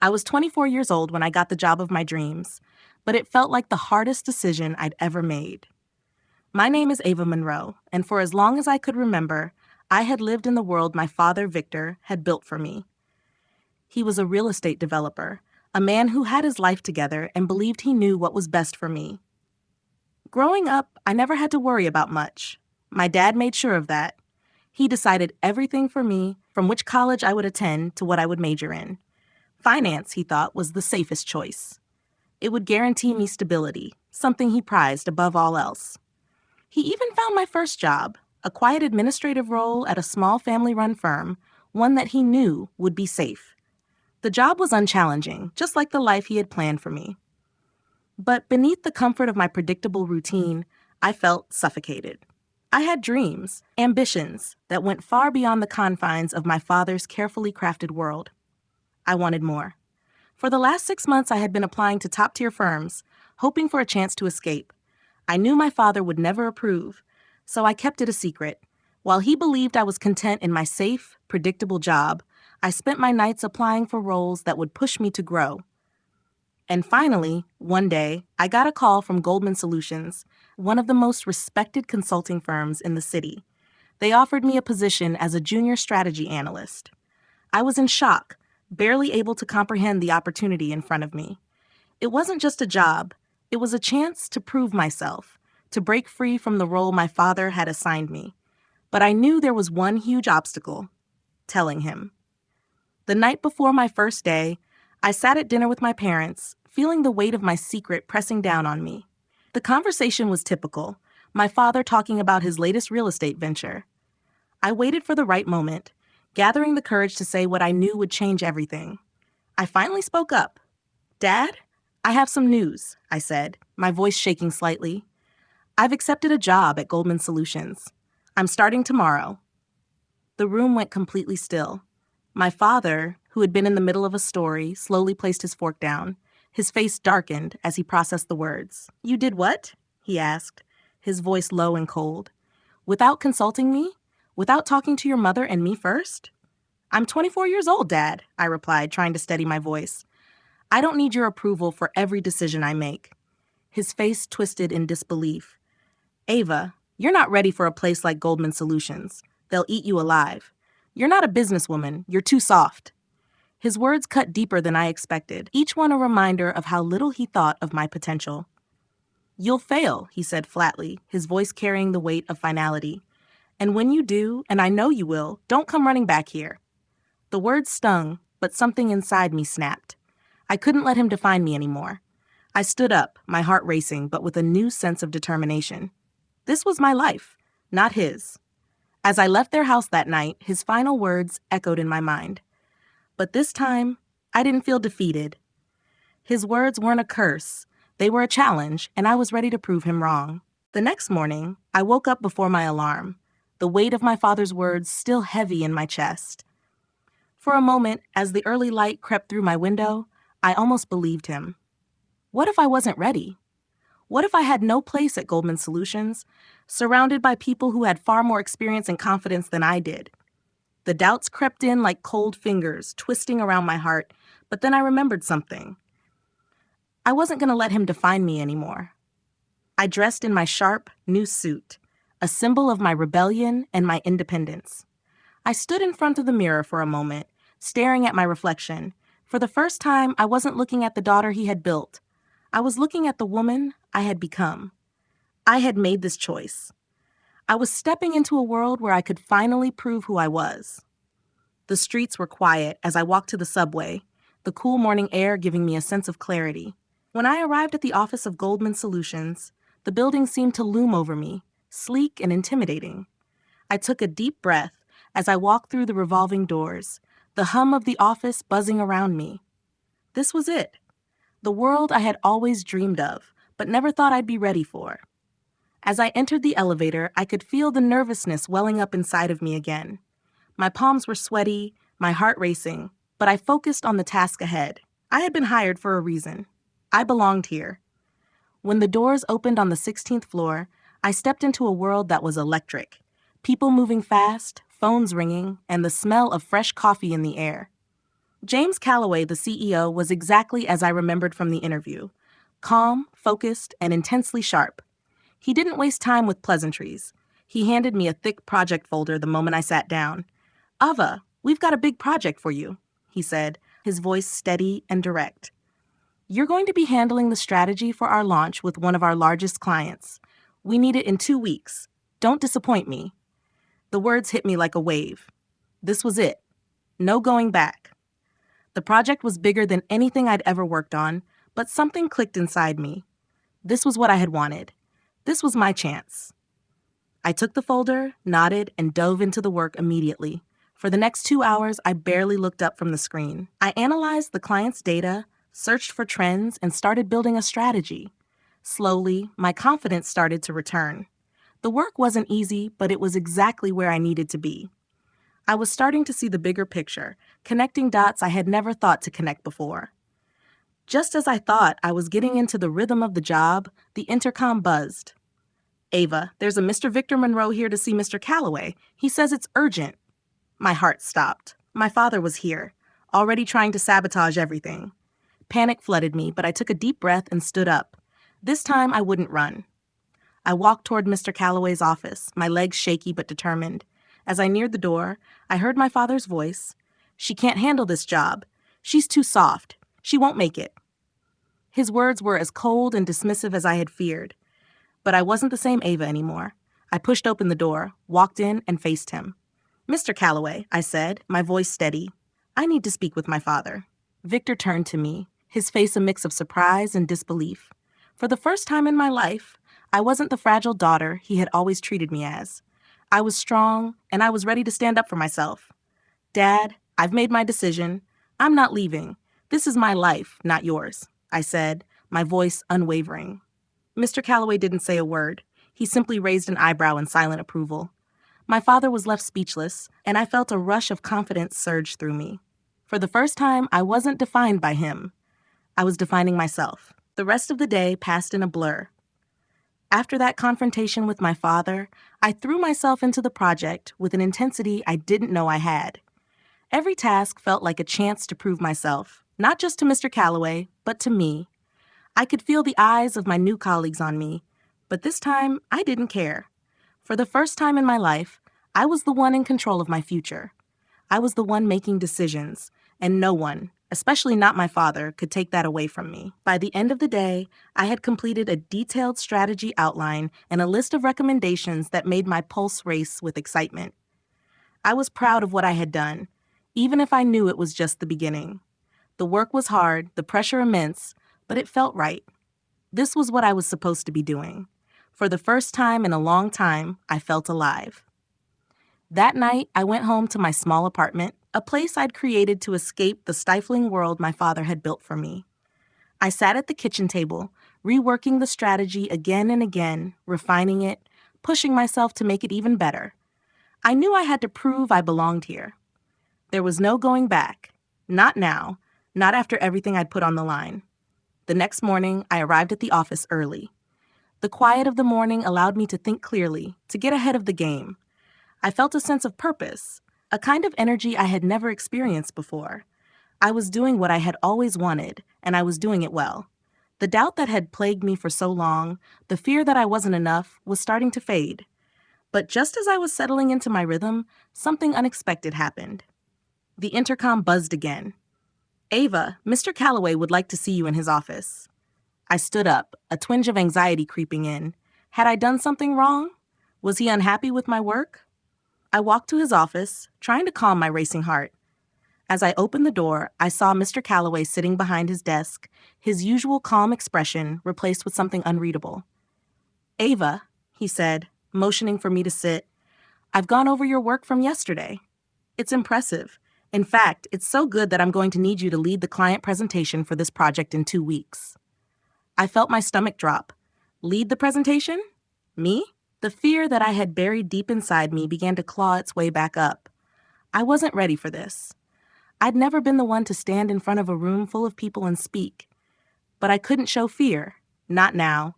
I was 24 years old when I got the job of my dreams, but it felt like the hardest decision I'd ever made. My name is Ava Monroe, and for as long as I could remember, I had lived in the world my father, Victor, had built for me. He was a real estate developer, a man who had his life together and believed he knew what was best for me. Growing up, I never had to worry about much. My dad made sure of that. He decided everything for me, from which college I would attend to what I would major in. Finance, he thought, was the safest choice. It would guarantee me stability, something he prized above all else. He even found my first job, a quiet administrative role at a small family-run firm, one that he knew would be safe. The job was unchallenging, just like the life he had planned for me. But beneath the comfort of my predictable routine, I felt suffocated. I had dreams, ambitions, that went far beyond the confines of my father's carefully crafted world. I wanted more. For the last 6 months, I had been applying to top-tier firms, hoping for a chance to escape. I knew my father would never approve, so I kept it a secret. While he believed I was content in my safe, predictable job, I spent my nights applying for roles that would push me to grow. And finally, one day, I got a call from Goldman Solutions, one of the most respected consulting firms in the city. They offered me a position as a junior strategy analyst. I was in shock, barely able to comprehend the opportunity in front of me. It wasn't just a job, it was a chance to prove myself, to break free from the role my father had assigned me. But I knew there was one huge obstacle: telling him. The night before my first day, I sat at dinner with my parents, feeling the weight of my secret pressing down on me. The conversation was typical, my father talking about his latest real estate venture. I waited for the right moment, gathering the courage to say what I knew would change everything. I finally spoke up. "Dad, I have some news," I said, my voice shaking slightly. "I've accepted a job at Goldman Solutions. I'm starting tomorrow." The room went completely still. My father, who had been in the middle of a story, slowly placed his fork down. His face darkened as he processed the words. "You did what?" he asked, his voice low and cold. "Without consulting me? Without talking to your mother and me first?" "I'm 24 years old, Dad," I replied, trying to steady my voice. "I don't need your approval for every decision I make." His face twisted in disbelief. "Ava, you're not ready for a place like Goldman Solutions. They'll eat you alive. You're not a businesswoman. You're too soft." His words cut deeper than I expected, each one a reminder of how little he thought of my potential. "You'll fail," he said flatly, his voice carrying the weight of finality. "And when you do, and I know you will, don't come running back here." The words stung, but something inside me snapped. I couldn't let him define me anymore. I stood up, my heart racing, but with a new sense of determination. This was my life, not his. As I left their house that night, his final words echoed in my mind. But this time, I didn't feel defeated. His words weren't a curse. They were a challenge, and I was ready to prove him wrong. The next morning, I woke up before my alarm, the weight of my father's words still heavy in my chest. For a moment, as the early light crept through my window, I almost believed him. What if I wasn't ready? What if I had no place at Goldman Solutions, surrounded by people who had far more experience and confidence than I did? The doubts crept in like cold fingers, twisting around my heart, but then I remembered something. I wasn't going to let him define me anymore. I dressed in my sharp, new suit, a symbol of my rebellion and my independence. I stood in front of the mirror for a moment, staring at my reflection. For the first time, I wasn't looking at the daughter he had built. I was looking at the woman I had become. I had made this choice. I was stepping into a world where I could finally prove who I was. The streets were quiet as I walked to the subway, the cool morning air giving me a sense of clarity. When I arrived at the office of Goldman Solutions, the building seemed to loom over me, sleek and intimidating. I took a deep breath as I walked through the revolving doors, the hum of the office buzzing around me. This was it, the world I had always dreamed of, but never thought I'd be ready for. As I entered the elevator, I could feel the nervousness welling up inside of me again. My palms were sweaty, my heart racing, but I focused on the task ahead. I had been hired for a reason. I belonged here. When the doors opened on the 16th floor, I stepped into a world that was electric. People moving fast, phones ringing, and the smell of fresh coffee in the air. James Calloway, the CEO, was exactly as I remembered from the interview: calm, focused, and intensely sharp. He didn't waste time with pleasantries. He handed me a thick project folder the moment I sat down. "Ava, we've got a big project for you," he said, his voice steady and direct. "You're going to be handling the strategy for our launch with one of our largest clients. We need it in 2 weeks. Don't disappoint me." The words hit me like a wave. This was it. No going back. The project was bigger than anything I'd ever worked on, but something clicked inside me. This was what I had wanted. This was my chance. I took the folder, nodded, and dove into the work immediately. For the next 2 hours, I barely looked up from the screen. I analyzed the client's data, searched for trends, and started building a strategy. Slowly, my confidence started to return. The work wasn't easy, but it was exactly where I needed to be. I was starting to see the bigger picture, connecting dots I had never thought to connect before. Just as I thought I was getting into the rhythm of the job, the intercom buzzed. "Ava, there's a Mr. Victor Monroe here to see Mr. Calloway. He says it's urgent." My heart stopped. My father was here, already trying to sabotage everything. Panic flooded me, but I took a deep breath and stood up. This time I wouldn't run. I walked toward Mr. Calloway's office, my legs shaky but determined. As I neared the door, I heard my father's voice. "She can't handle this job. She's too soft. She won't make it." His words were as cold and dismissive as I had feared. But I wasn't the same Ava anymore. I pushed open the door, walked in, and faced him. "Mr. Calloway," I said, my voice steady, "I need to speak with my father." Victor turned to me, his face a mix of surprise and disbelief. For the first time in my life, I wasn't the fragile daughter he had always treated me as. I was strong, and I was ready to stand up for myself. "Dad, I've made my decision. I'm not leaving. This is my life, not yours," I said, my voice unwavering. Mr. Calloway didn't say a word. He simply raised an eyebrow in silent approval. My father was left speechless, and I felt a rush of confidence surge through me. For the first time, I wasn't defined by him. I was defining myself. The rest of the day passed in a blur. After that confrontation with my father, I threw myself into the project with an intensity I didn't know I had. Every task felt like a chance to prove myself, not just to Mr. Calloway, but to me. I could feel the eyes of my new colleagues on me, but this time I didn't care. For the first time in my life, I was the one in control of my future. I was the one making decisions, and no one, especially not my father, could take that away from me. By the end of the day, I had completed a detailed strategy outline and a list of recommendations that made my pulse race with excitement. I was proud of what I had done, even if I knew it was just the beginning. The work was hard, the pressure immense, but it felt right. This was what I was supposed to be doing. For the first time in a long time, I felt alive. That night, I went home to my small apartment, a place I'd created to escape the stifling world my father had built for me. I sat at the kitchen table, reworking the strategy again and again, refining it, pushing myself to make it even better. I knew I had to prove I belonged here. There was no going back. Not now. Not after everything I'd put on the line. The next morning, I arrived at the office early. The quiet of the morning allowed me to think clearly, to get ahead of the game. I felt a sense of purpose, a kind of energy I had never experienced before. I was doing what I had always wanted, and I was doing it well. The doubt that had plagued me for so long, the fear that I wasn't enough, was starting to fade. But just as I was settling into my rhythm, something unexpected happened. The intercom buzzed again. "Ava, Mr. Calloway would like to see you in his office." I stood up, a twinge of anxiety creeping in. Had I done something wrong? Was he unhappy with my work? I walked to his office, trying to calm my racing heart. As I opened the door, I saw Mr. Calloway sitting behind his desk, his usual calm expression replaced with something unreadable. "Ava," he said, motioning for me to sit, "I've gone over your work from yesterday. It's impressive. In fact, it's so good that I'm going to need you to lead the client presentation for this project in 2 weeks." I felt my stomach drop. Lead the presentation? Me? The fear that I had buried deep inside me began to claw its way back up. I wasn't ready for this. I'd never been the one to stand in front of a room full of people and speak. But I couldn't show fear. Not now.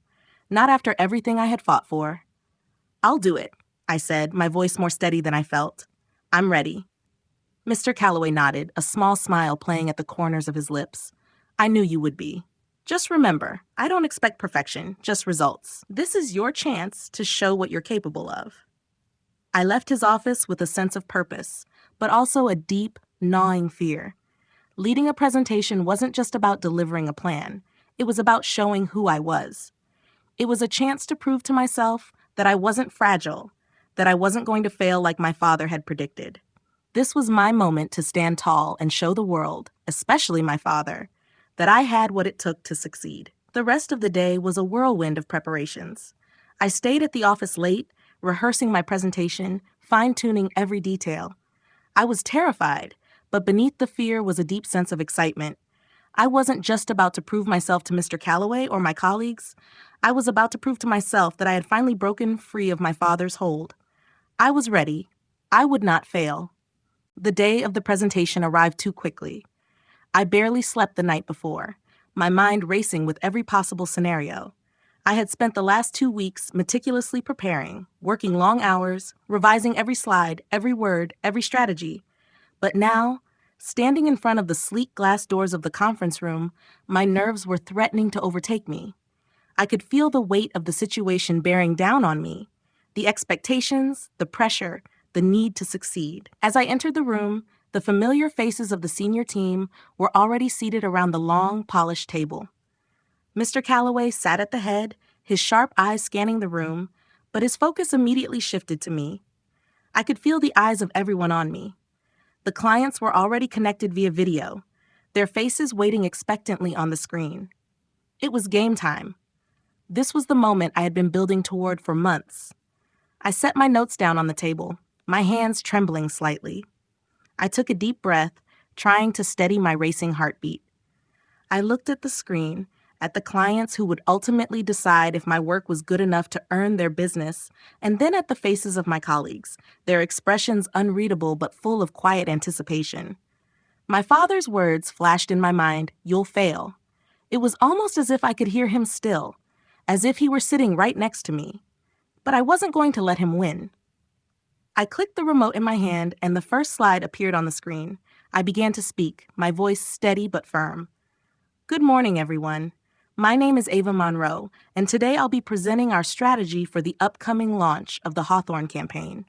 Not after everything I had fought for. "I'll do it," I said, my voice more steady than I felt. "I'm ready." Mr. Calloway nodded, a small smile playing at the corners of his lips. I knew you would be. Just remember, I don't expect perfection, just results. This is your chance to show what you're capable of. I left his office with a sense of purpose, but also a deep, gnawing fear. Leading a presentation wasn't just about delivering a plan. It was about showing who I was. It was a chance to prove to myself that I wasn't fragile, that I wasn't going to fail like my father had predicted. This was my moment to stand tall and show the world, especially my father, that I had what it took to succeed. The rest of the day was a whirlwind of preparations. I stayed at the office late, rehearsing my presentation, fine-tuning every detail. I was terrified, but beneath the fear was a deep sense of excitement. I wasn't just about to prove myself to Mr. Calloway or my colleagues. I was about to prove to myself that I had finally broken free of my father's hold. I was ready. I would not fail. The day of the presentation arrived too quickly. I barely slept the night before, my mind racing with every possible scenario. I had spent the last 2 weeks meticulously preparing, working long hours, revising every slide, every word, every strategy. But now, standing in front of the sleek glass doors of the conference room, my nerves were threatening to overtake me. I could feel the weight of the situation bearing down on me, the expectations, the pressure, the need to succeed. As I entered the room, the familiar faces of the senior team were already seated around the long, polished table. Mr. Calloway sat at the head, his sharp eyes scanning the room, but his focus immediately shifted to me. I could feel the eyes of everyone on me. The clients were already connected via video, their faces waiting expectantly on the screen. It was game time. This was the moment I had been building toward for months. I set my notes down on the table, my hands trembling slightly. I took a deep breath, trying to steady my racing heartbeat. I looked at the screen, at the clients who would ultimately decide if my work was good enough to earn their business, and then at the faces of my colleagues, their expressions unreadable but full of quiet anticipation. My father's words flashed in my mind, "You'll fail." It was almost as if I could hear him still, as if he were sitting right next to me. But I wasn't going to let him win. I clicked the remote in my hand, and the first slide appeared on the screen. I began to speak, my voice steady but firm. Good morning, everyone. My name is Ava Monroe, and today I'll be presenting our strategy for the upcoming launch of the Hawthorne campaign.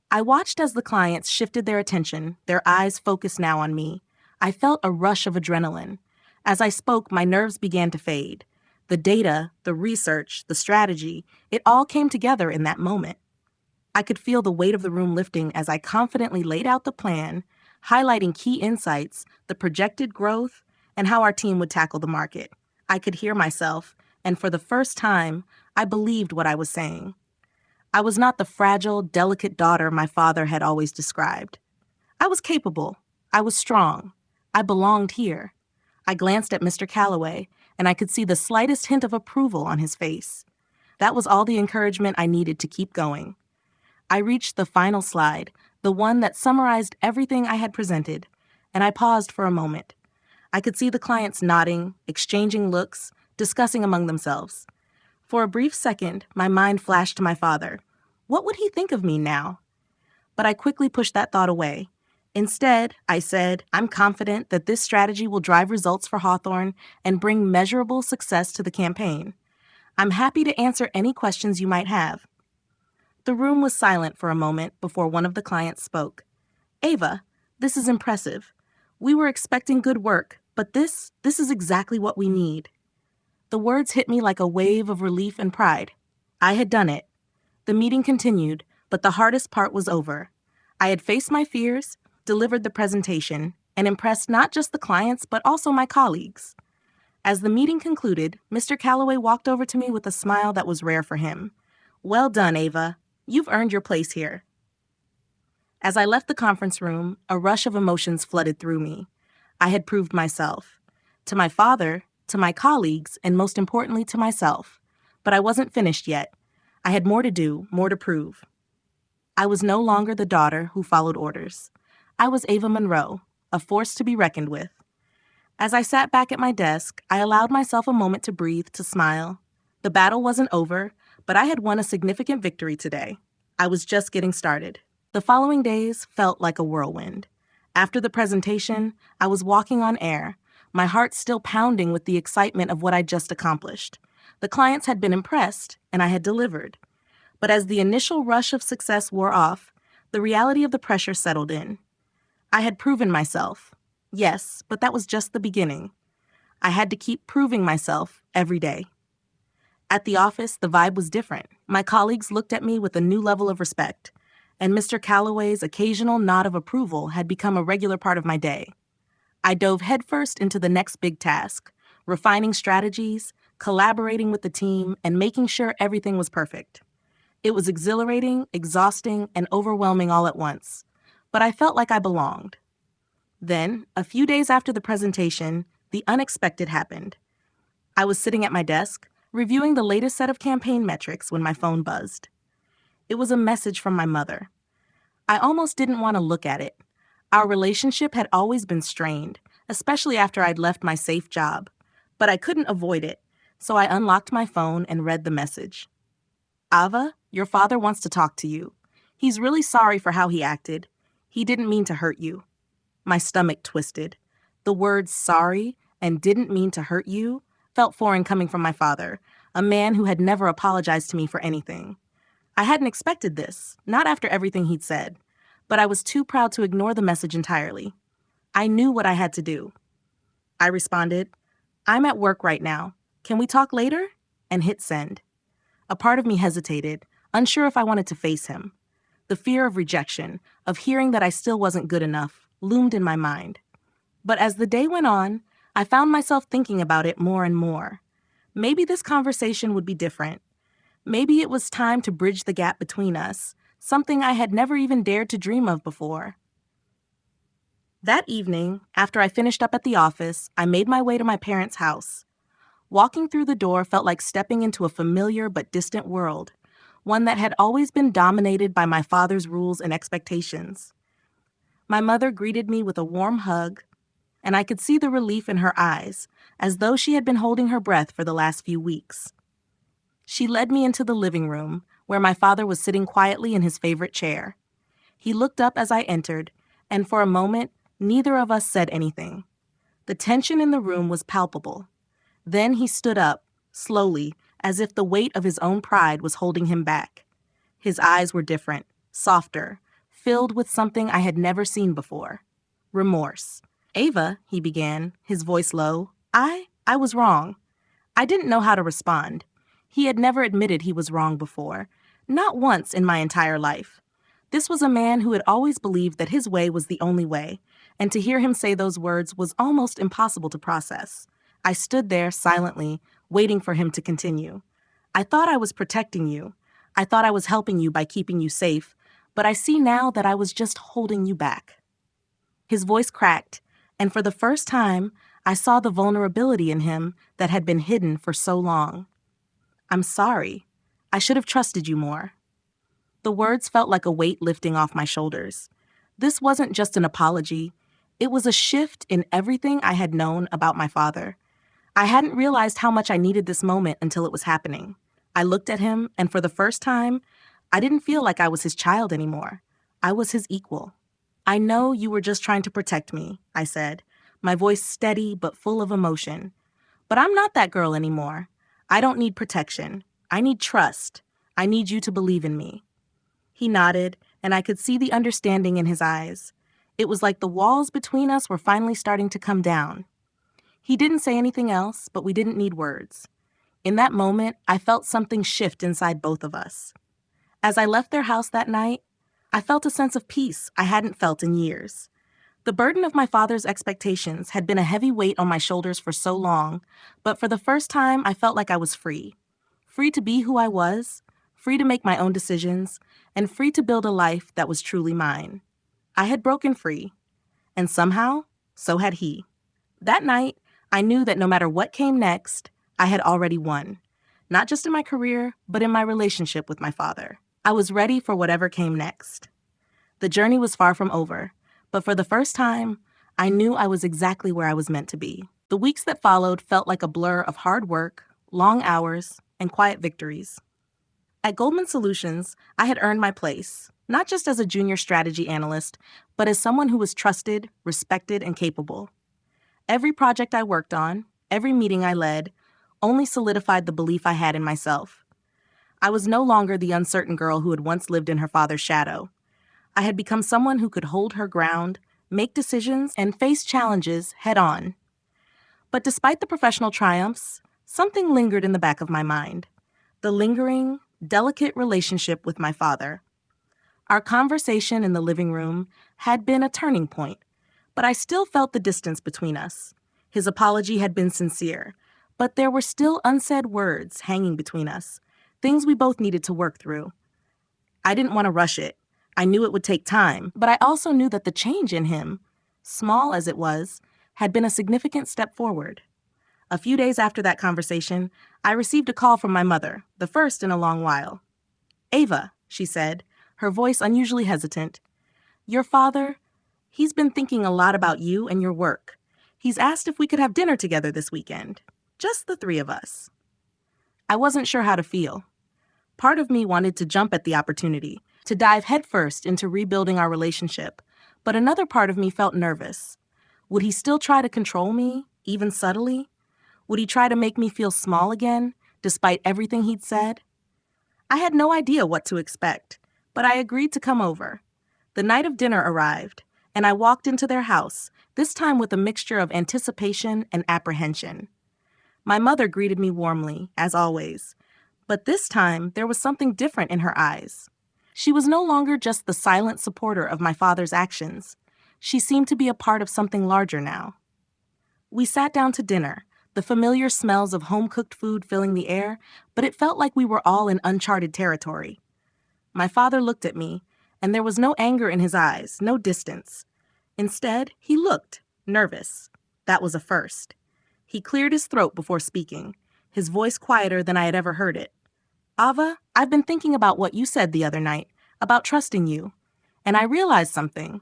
I watched as the clients shifted their attention, their eyes focused now on me. I felt a rush of adrenaline. As I spoke, my nerves began to fade. The data, the research, the strategy, it all came together in that moment. I could feel the weight of the room lifting as I confidently laid out the plan, highlighting key insights, the projected growth, and how our team would tackle the market. I could hear myself, and for the first time, I believed what I was saying. I was not the fragile, delicate daughter my father had always described. I was capable. I was strong. I belonged here. I glanced at Mr. Calloway, and I could see the slightest hint of approval on his face. That was all the encouragement I needed to keep going. I reached the final slide, the one that summarized everything I had presented, and I paused for a moment. I could see the clients nodding, exchanging looks, discussing among themselves. For a brief second, my mind flashed to my father. What would he think of me now? But I quickly pushed that thought away. Instead, I said, I'm confident that this strategy will drive results for Hawthorne and bring measurable success to the campaign. I'm happy to answer any questions you might have. The room was silent for a moment before one of the clients spoke. Ava, this is impressive. We were expecting good work, but this is exactly what we need. The words hit me like a wave of relief and pride. I had done it. The meeting continued, but the hardest part was over. I had faced my fears, delivered the presentation, and impressed not just the clients, but also my colleagues. As the meeting concluded, Mr. Calloway walked over to me with a smile that was rare for him. Well done, Ava. You've earned your place here. As I left the conference room, a rush of emotions flooded through me. I had proved myself. To my father, to my colleagues, and most importantly to myself. But I wasn't finished yet. I had more to do, more to prove. I was no longer the daughter who followed orders. I was Ava Monroe, a force to be reckoned with. As I sat back at my desk, I allowed myself a moment to breathe, to smile. The battle wasn't over, but I had won a significant victory today. I was just getting started. The following days felt like a whirlwind. After the presentation, I was walking on air, my heart still pounding with the excitement of what I'd just accomplished. The clients had been impressed, and I had delivered. But as the initial rush of success wore off, the reality of the pressure settled in. I had proven myself. Yes, but that was just the beginning. I had to keep proving myself every day. At the office, the vibe was different. My colleagues looked at me with a new level of respect, and Mr. Calloway's occasional nod of approval had become a regular part of my day. I dove headfirst into the next big task, refining strategies, collaborating with the team, and making sure everything was perfect. It was exhilarating, exhausting, and overwhelming all at once, but I felt like I belonged. Then, a few days after the presentation, the unexpected happened. I was sitting at my desk, reviewing the latest set of campaign metrics when my phone buzzed. It was a message from my mother. I almost didn't want to look at it. Our relationship had always been strained, especially after I'd left my safe job. But I couldn't avoid it, so I unlocked my phone and read the message. Ava, your father wants to talk to you. He's really sorry for how he acted. He didn't mean to hurt you. My stomach twisted. The words sorry and didn't mean to hurt you felt foreign coming from my father, a man who had never apologized to me for anything. I hadn't expected this, not after everything he'd said, but I was too proud to ignore the message entirely. I knew what I had to do. I responded, I'm at work right now. Can we talk later? And hit send. A part of me hesitated, unsure if I wanted to face him. The fear of rejection, of hearing that I still wasn't good enough, loomed in my mind. But as the day went on, I found myself thinking about it more and more. Maybe this conversation would be different. Maybe it was time to bridge the gap between us, something I had never even dared to dream of before. That evening, after I finished up at the office, I made my way to my parents' house. Walking through the door felt like stepping into a familiar but distant world, one that had always been dominated by my father's rules and expectations. My mother greeted me with a warm hug, and I could see the relief in her eyes, as though she had been holding her breath for the last few weeks. She led me into the living room, where my father was sitting quietly in his favorite chair. He looked up as I entered, and for a moment, neither of us said anything. The tension in the room was palpable. Then he stood up, slowly, as if the weight of his own pride was holding him back. His eyes were different, softer, filled with something I had never seen before. Remorse. Ava, he began, his voice low, I was wrong. I didn't know how to respond. He had never admitted he was wrong before, not once in my entire life. This was a man who had always believed that his way was the only way, and to hear him say those words was almost impossible to process. I stood there silently, waiting for him to continue. I thought I was protecting you. I thought I was helping you by keeping you safe, but I see now that I was just holding you back. His voice cracked, and for the first time, I saw the vulnerability in him that had been hidden for so long. I'm sorry. I should have trusted you more. The words felt like a weight lifting off my shoulders. This wasn't just an apology. It was a shift in everything I had known about my father. I hadn't realized how much I needed this moment until it was happening. I looked at him, and for the first time, I didn't feel like I was his child anymore. I was his equal. I know you were just trying to protect me, I said, my voice steady but full of emotion. But I'm not that girl anymore. I don't need protection. I need trust. I need you to believe in me. He nodded, and I could see the understanding in his eyes. It was like the walls between us were finally starting to come down. He didn't say anything else, but we didn't need words. In that moment, I felt something shift inside both of us. As I left their house that night, I felt a sense of peace I hadn't felt in years. The burden of my father's expectations had been a heavy weight on my shoulders for so long, but for the first time, I felt like I was free. Free to be who I was, free to make my own decisions, and free to build a life that was truly mine. I had broken free, and somehow, so had he. That night, I knew that no matter what came next, I had already won. Not just in my career, but in my relationship with my father. I was ready for whatever came next. The journey was far from over, but for the first time, I knew I was exactly where I was meant to be. The weeks that followed felt like a blur of hard work, long hours, and quiet victories. At Goldman Solutions, I had earned my place, not just as a junior strategy analyst, but as someone who was trusted, respected, and capable. Every project I worked on, every meeting I led, only solidified the belief I had in myself. I was no longer the uncertain girl who had once lived in her father's shadow. I had become someone who could hold her ground, make decisions, and face challenges head on. But despite the professional triumphs, something lingered in the back of my mind. The lingering, delicate relationship with my father. Our conversation in the living room had been a turning point, but I still felt the distance between us. His apology had been sincere, but there were still unsaid words hanging between us, things we both needed to work through. I didn't want to rush it. I knew it would take time, but I also knew that the change in him, small as it was, had been a significant step forward. A few days after that conversation, I received a call from my mother, the first in a long while. "Ava," she said, her voice unusually hesitant. "Your father, he's been thinking a lot about you and your work. He's asked if we could have dinner together this weekend. Just the three of us." I wasn't sure how to feel. Part of me wanted to jump at the opportunity, to dive headfirst into rebuilding our relationship, but another part of me felt nervous. Would he still try to control me, even subtly? Would he try to make me feel small again, despite everything he'd said? I had no idea what to expect, but I agreed to come over. The night of dinner arrived, and I walked into their house, this time with a mixture of anticipation and apprehension. My mother greeted me warmly, as always, but this time there was something different in her eyes. She was no longer just the silent supporter of my father's actions. She seemed to be a part of something larger now. We sat down to dinner, the familiar smells of home-cooked food filling the air, but it felt like we were all in uncharted territory. My father looked at me, and there was no anger in his eyes, no distance. Instead, he looked nervous. That was a first. He cleared his throat before speaking, his voice quieter than I had ever heard it. "Ava, I've been thinking about what you said the other night, about trusting you, and I realized something.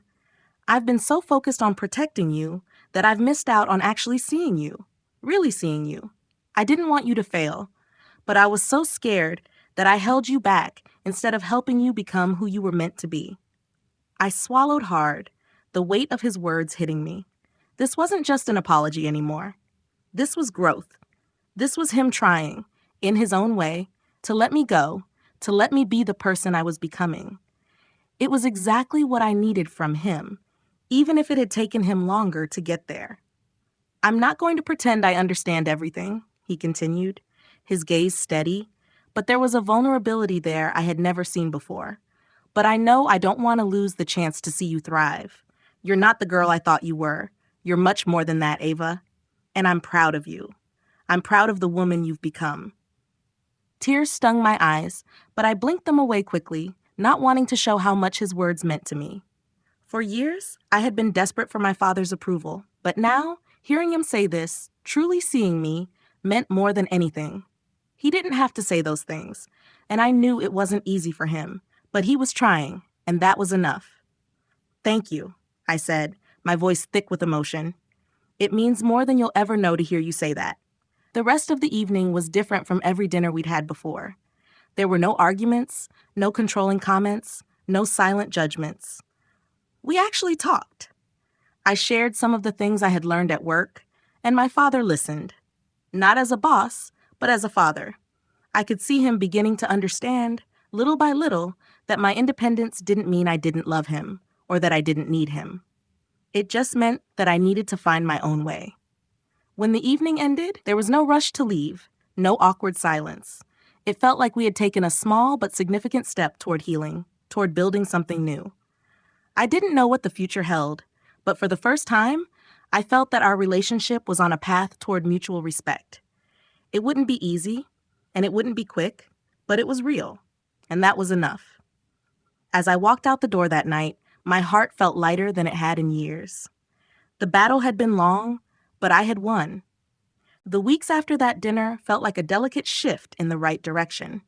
I've been so focused on protecting you that I've missed out on actually seeing you, really seeing you. I didn't want you to fail, but I was so scared that I held you back instead of helping you become who you were meant to be." I swallowed hard, the weight of his words hitting me. This wasn't just an apology anymore. This was growth. This was him trying, in his own way, to let me go, to let me be the person I was becoming. It was exactly what I needed from him, even if it had taken him longer to get there. "I'm not going to pretend I understand everything," he continued, his gaze steady, but there was a vulnerability there I had never seen before. "But I know I don't want to lose the chance to see you thrive. You're not the girl I thought you were. You're much more than that, Ava. And I'm proud of you. I'm proud of the woman you've become." Tears stung my eyes, but I blinked them away quickly, not wanting to show how much his words meant to me. For years, I had been desperate for my father's approval, but now, hearing him say this, truly seeing me, meant more than anything. He didn't have to say those things, and I knew it wasn't easy for him, but he was trying, and that was enough. "Thank you," I said, my voice thick with emotion. "It means more than you'll ever know to hear you say that." The rest of the evening was different from every dinner we'd had before. There were no arguments, no controlling comments, no silent judgments. We actually talked. I shared some of the things I had learned at work, and my father listened. Not as a boss, but as a father. I could see him beginning to understand, little by little, that my independence didn't mean I didn't love him, or that I didn't need him. It just meant that I needed to find my own way. When the evening ended, there was no rush to leave, no awkward silence. It felt like we had taken a small but significant step toward healing, toward building something new. I didn't know what the future held, but for the first time, I felt that our relationship was on a path toward mutual respect. It wouldn't be easy, and it wouldn't be quick, but it was real, and that was enough. As I walked out the door that night, my heart felt lighter than it had in years. The battle had been long, but I had won. The weeks after that dinner felt like a delicate shift in the right direction.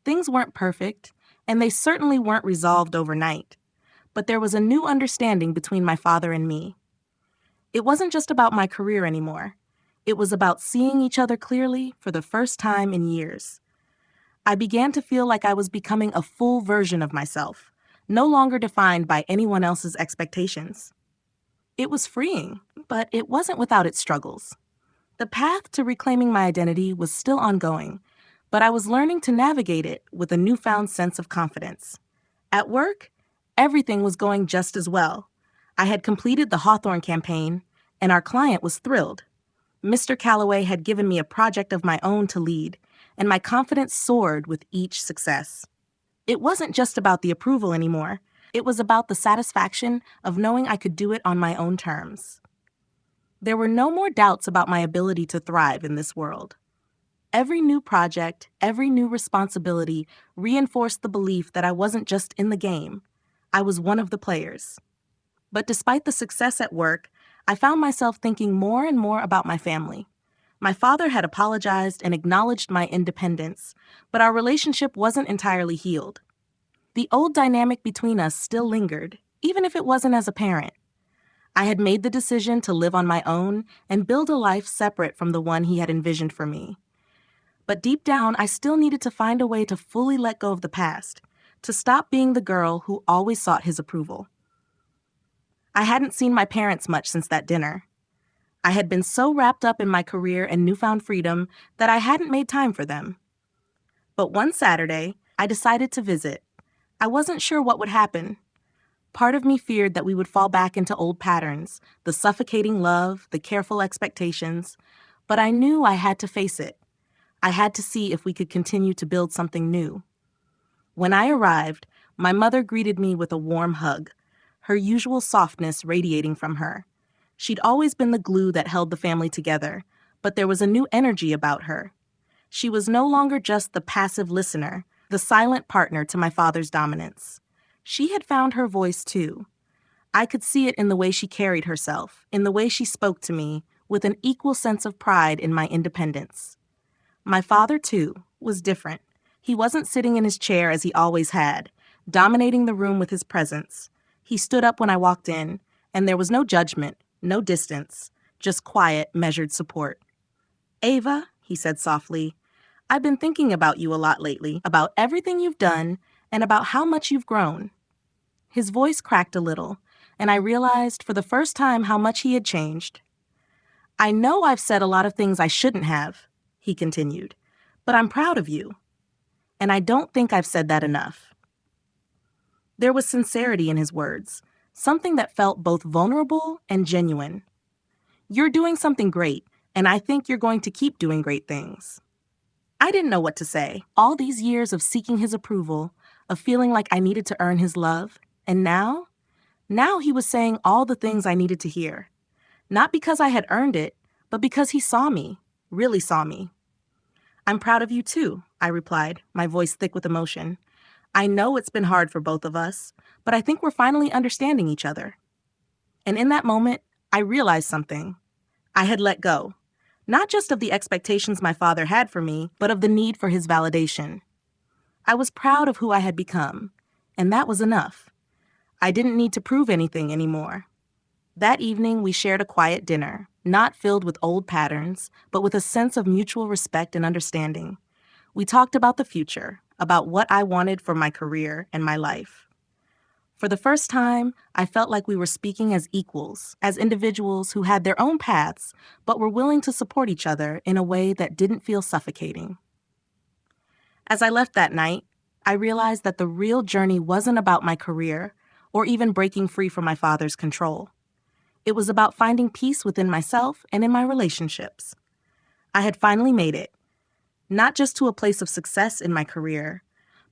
Things weren't perfect, and they certainly weren't resolved overnight, but there was a new understanding between my father and me. It wasn't just about my career anymore. It was about seeing each other clearly for the first time in years. I began to feel like I was becoming a full version of myself, no longer defined by anyone else's expectations. It was freeing, but it wasn't without its struggles. The path to reclaiming my identity was still ongoing, but I was learning to navigate it with a newfound sense of confidence. At work, everything was going just as well. I had completed the Hawthorne campaign, and our client was thrilled. Mr. Calloway had given me a project of my own to lead, and my confidence soared with each success. It wasn't just about the approval anymore. It was about the satisfaction of knowing I could do it on my own terms. There were no more doubts about my ability to thrive in this world. Every new project, every new responsibility reinforced the belief that I wasn't just in the game. I was one of the players. But despite the success at work, I found myself thinking more and more about my family. My father had apologized and acknowledged my independence, but our relationship wasn't entirely healed. The old dynamic between us still lingered, even if it wasn't as a parent. I had made the decision to live on my own and build a life separate from the one he had envisioned for me. But deep down, I still needed to find a way to fully let go of the past, to stop being the girl who always sought his approval. I hadn't seen my parents much since that dinner. I had been so wrapped up in my career and newfound freedom that I hadn't made time for them. But one Saturday, I decided to visit. I wasn't sure what would happen. Part of me feared that we would fall back into old patterns, the suffocating love, the careful expectations, but I knew I had to face it. I had to see if we could continue to build something new. When I arrived, my mother greeted me with a warm hug, her usual softness radiating from her. She'd always been the glue that held the family together, but there was a new energy about her. She was no longer just the passive listener, the silent partner to my father's dominance. She had found her voice too. I could see it in the way she carried herself, in the way she spoke to me, with an equal sense of pride in my independence. My father, too, was different. He wasn't sitting in his chair as he always had, dominating the room with his presence. He stood up when I walked in, and there was no judgment, no distance, just quiet, measured support. "Ava," he said softly, "I've been thinking about you a lot lately, about everything you've done, and about how much you've grown." His voice cracked a little, and I realized for the first time how much he had changed. "I know I've said a lot of things I shouldn't have," he continued, "but I'm proud of you. And I don't think I've said that enough." There was sincerity in his words, something that felt both vulnerable and genuine. "You're doing something great, and I think you're going to keep doing great things." I didn't know what to say. All these years of seeking his approval, of feeling like I needed to earn his love, and now he was saying all the things I needed to hear. Not because I had earned it, but because he saw me, really saw me. "I'm proud of you too," I replied, my voice thick with emotion. "I know it's been hard for both of us, but I think we're finally understanding each other." And in that moment, I realized something. I had let go, not just of the expectations my father had for me, but of the need for his validation. I was proud of who I had become, and that was enough. I didn't need to prove anything anymore. That evening, we shared a quiet dinner, not filled with old patterns, but with a sense of mutual respect and understanding. We talked about the future, about what I wanted for my career and my life. For the first time, I felt like we were speaking as equals, as individuals who had their own paths, but were willing to support each other in a way that didn't feel suffocating. As I left that night, I realized that the real journey wasn't about my career or even breaking free from my father's control. It was about finding peace within myself and in my relationships. I had finally made it, not just to a place of success in my career,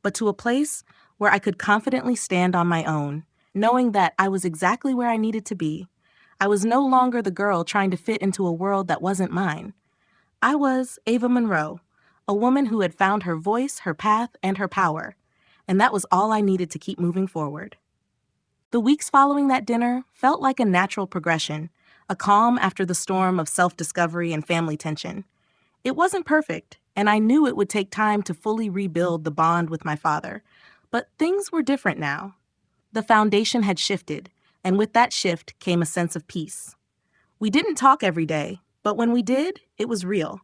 but to a place where I could confidently stand on my own, knowing that I was exactly where I needed to be. I was no longer the girl trying to fit into a world that wasn't mine. I was Ava Monroe, a woman who had found her voice, her path, and her power, and that was all I needed to keep moving forward. The weeks following that dinner felt like a natural progression, a calm after the storm of self-discovery and family tension. It wasn't perfect, and I knew it would take time to fully rebuild the bond with my father, but things were different now. The foundation had shifted, and with that shift came a sense of peace. We didn't talk every day, but when we did, it was real.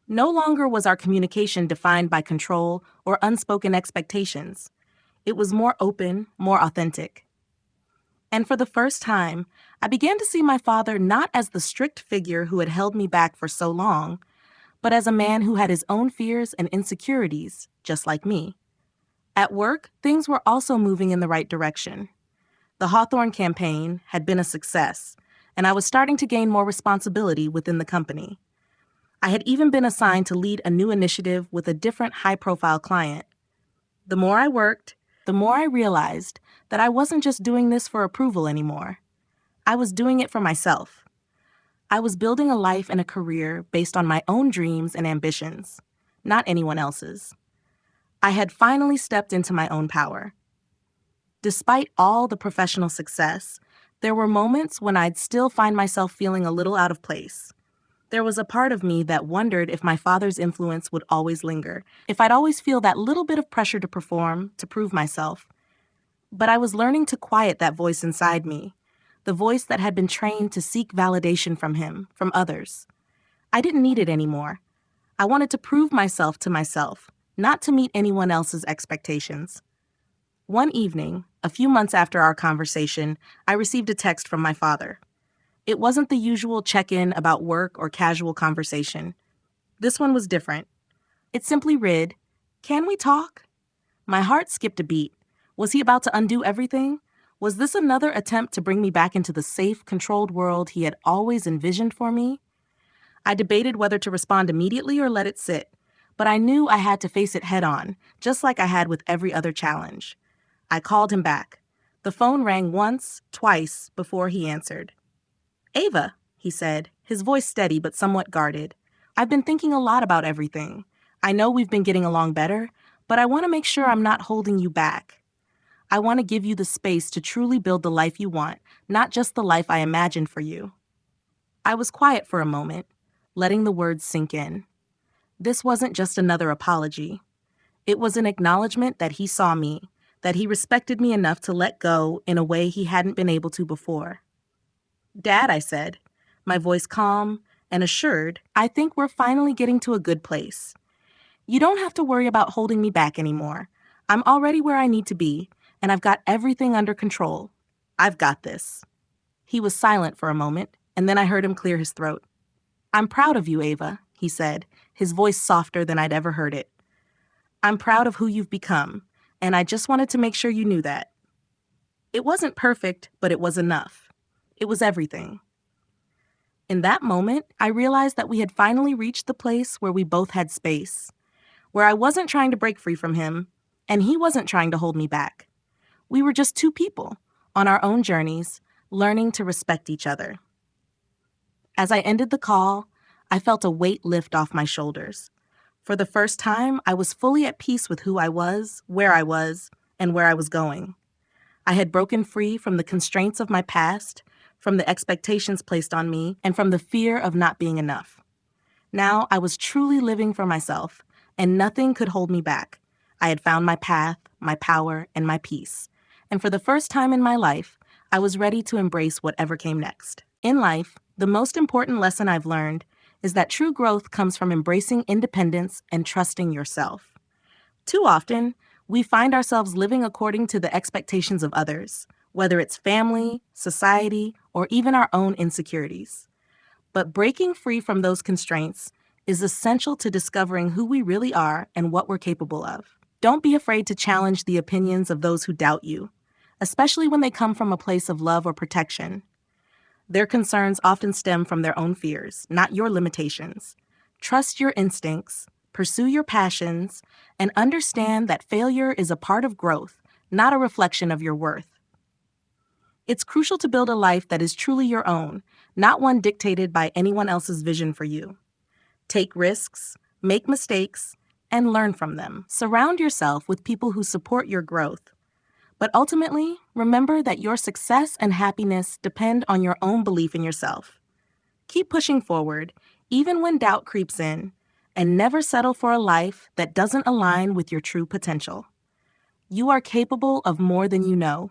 No longer was our communication defined by control or unspoken expectations. It was more open, more authentic. And for the first time, I began to see my father not as the strict figure who had held me back for so long, but as a man who had his own fears and insecurities, just like me. At work, things were also moving in the right direction. The Hawthorne campaign had been a success, and I was starting to gain more responsibility within the company. I had even been assigned to lead a new initiative with a different high-profile client. The more I worked, the more I realized that I wasn't just doing this for approval anymore. I was doing it for myself. I was building a life and a career based on my own dreams and ambitions, not anyone else's. I had finally stepped into my own power. Despite all the professional success, there were moments when I'd still find myself feeling a little out of place. There was a part of me that wondered if my father's influence would always linger, if I'd always feel that little bit of pressure to perform, to prove myself. But I was learning to quiet that voice inside me, the voice that had been trained to seek validation from him, from others. I didn't need it anymore. I wanted to prove myself to myself, not to meet anyone else's expectations. One evening, a few months after our conversation, I received a text from my father. It wasn't the usual check-in about work or casual conversation. This one was different. It simply read, "Can we talk?" My heart skipped a beat. Was he about to undo everything? Was this another attempt to bring me back into the safe, controlled world he had always envisioned for me? I debated whether to respond immediately or let it sit, but I knew I had to face it head-on, just like I had with every other challenge. I called him back. The phone rang once, twice, before he answered. "Ava," he said, his voice steady but somewhat guarded. "I've been thinking a lot about everything. I know we've been getting along better, but I want to make sure I'm not holding you back. I want to give you the space to truly build the life you want, not just the life I imagined for you." I was quiet for a moment, letting the words sink in. This wasn't just another apology. It was an acknowledgement that he saw me, that he respected me enough to let go in a way he hadn't been able to before. "Dad," I said, my voice calm and assured, "I think we're finally getting to a good place. You don't have to worry about holding me back anymore. I'm already where I need to be, and I've got everything under control. I've got this." He was silent for a moment, and then I heard him clear his throat. "I'm proud of you, Ava," he said, his voice softer than I'd ever heard it. "I'm proud of who you've become, and I just wanted to make sure you knew that." It wasn't perfect, but it was enough. It was everything. In that moment, I realized that we had finally reached the place where we both had space, where I wasn't trying to break free from him, and he wasn't trying to hold me back. We were just two people, on our own journeys, learning to respect each other. As I ended the call, I felt a weight lift off my shoulders. For the first time, I was fully at peace with who I was, and where I was going. I had broken free from the constraints of my past, from the expectations placed on me, and from the fear of not being enough. Now I was truly living for myself, and nothing could hold me back. I had found my path, my power, and my peace. And for the first time in my life, I was ready to embrace whatever came next. In life, the most important lesson I've learned is that true growth comes from embracing independence and trusting yourself. Too often, we find ourselves living according to the expectations of others, whether it's family, society, or even our own insecurities. But breaking free from those constraints is essential to discovering who we really are and what we're capable of. Don't be afraid to challenge the opinions of those who doubt you, especially when they come from a place of love or protection. Their concerns often stem from their own fears, not your limitations. Trust your instincts, pursue your passions, and understand that failure is a part of growth, not a reflection of your worth. It's crucial to build a life that is truly your own, not one dictated by anyone else's vision for you. Take risks, make mistakes, and learn from them. Surround yourself with people who support your growth. But ultimately, remember that your success and happiness depend on your own belief in yourself. Keep pushing forward, even when doubt creeps in, and never settle for a life that doesn't align with your true potential. You are capable of more than you know.